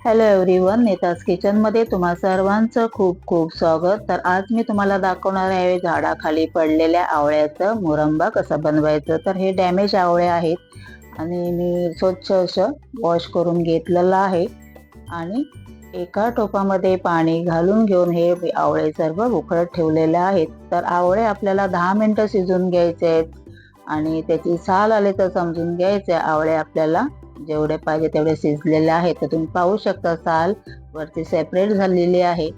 Hello everyone, नेताज किचनमध्ये तुम्हा सर्वांचं खूप खूप स्वागत. तर आज मी तुम्हाला दाखवणार आहे झाडाखाली पडलेल्या आवळ्याचं मुरंबा कसा बनवायचं. तर हे डॅमेज आवळे आहेत आणि मी स्वच्छ असं वॉश करून घेतलेलं आहे आणि एका टोपामध्ये पाणी घालून घेऊन हे आवळे सर्व उकळत ठेवलेले आहेत. तर आवळे आपल्याला 10 मिनिटं शिजून घ्यायचे आहेत आणि त्याची साल आले तर समजून घ्यायचे आवळे आपल्याला जेवढे पाहिजे तेवढे शिजलेले आहेत. तर तुम्ही पाहू शकता साल वरती सेपरेट झालेली आहे.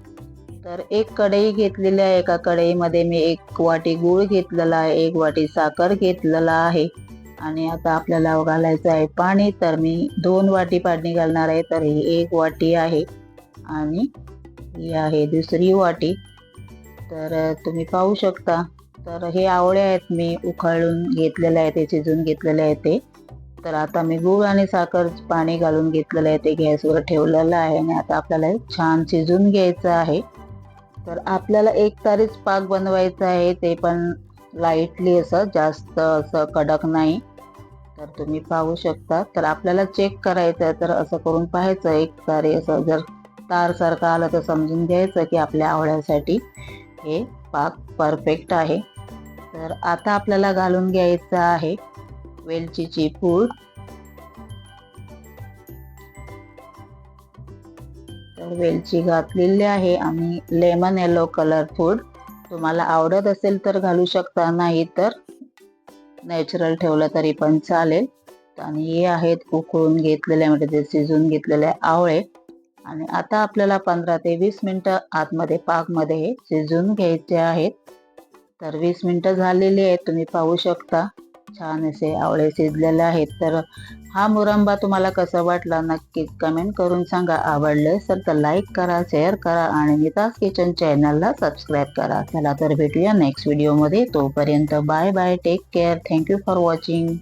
तर एक कढई घेतलेली आहे. एका कढईमध्ये मी 1 वाटी गूळ घेतलेला आहे, 1 वाटी साखर घेतलेला आहे आणि आता आपल्याला घालायचं आहे पाणी. तर मी 2 वाटी पाणी घालणार आहे. तर ही 1 वाटी आहे आणि ही आहे दुसरी वाटी. तर तुम्ही पाहू शकता. तर हे आवळे आहेत मी उकळून घेतलेले आहे, ते शिजून घेतलेले आहे ते. तर आता मी गूळ आणि साखर पाणी घालून घेतलेलं आहे, ते गॅसवर ठेवलेलं आहे आणि आता आपल्याला हे छान शिजून घ्यायचं आहे. तर आपल्याला एकतारीच पाक बनवायचा आहे, ते पण लाईटली असं, जास्त असं कडक नाही. तर तुम्ही पाहू शकता. तर आपल्याला चेक करायचं आहे, तर असं करून पाहायचं एकतारी असं जर तार सारखं आलं तर समजून घ्यायचं की आपल्या आवळ्यासाठी हे पाक परफेक्ट आहे. तर आता आपल्याला घालून घ्यायचं आहे वेलचीची पूड. तर वेलची घातलेली आहे आणि लेमन येलो कलर फूड तुम्हाला आवडत असेल तर घालू शकता, नाही तर नॅचरल ठेवलं तरी पण चालेल. आणि हे आहेत उकळून घेतलेले म्हणजे ते शिजून घेतलेले आवळे आणि आता आपल्याला 15 ते 20 मिनिटं आतमध्ये पाकमध्ये हे शिजून घ्यायचे आहेत. तर 20 मिनिटं झालेली आहेत, तुम्ही पाहू शकता छान असे आवळे शिजलेले आहेत. तर हा मुरंबा तुम्हाला कसा वाटला नक्कीच कमेंट करून सांगा. आवडले असेल तर लाईक करा, शेअर करा आणि निताज किचन चॅनलला सबस्क्राईब करा. चला तर भेटूया नेक्स्ट व्हिडिओमध्ये. तोपर्यंत bye bye, take care, thank you for watching.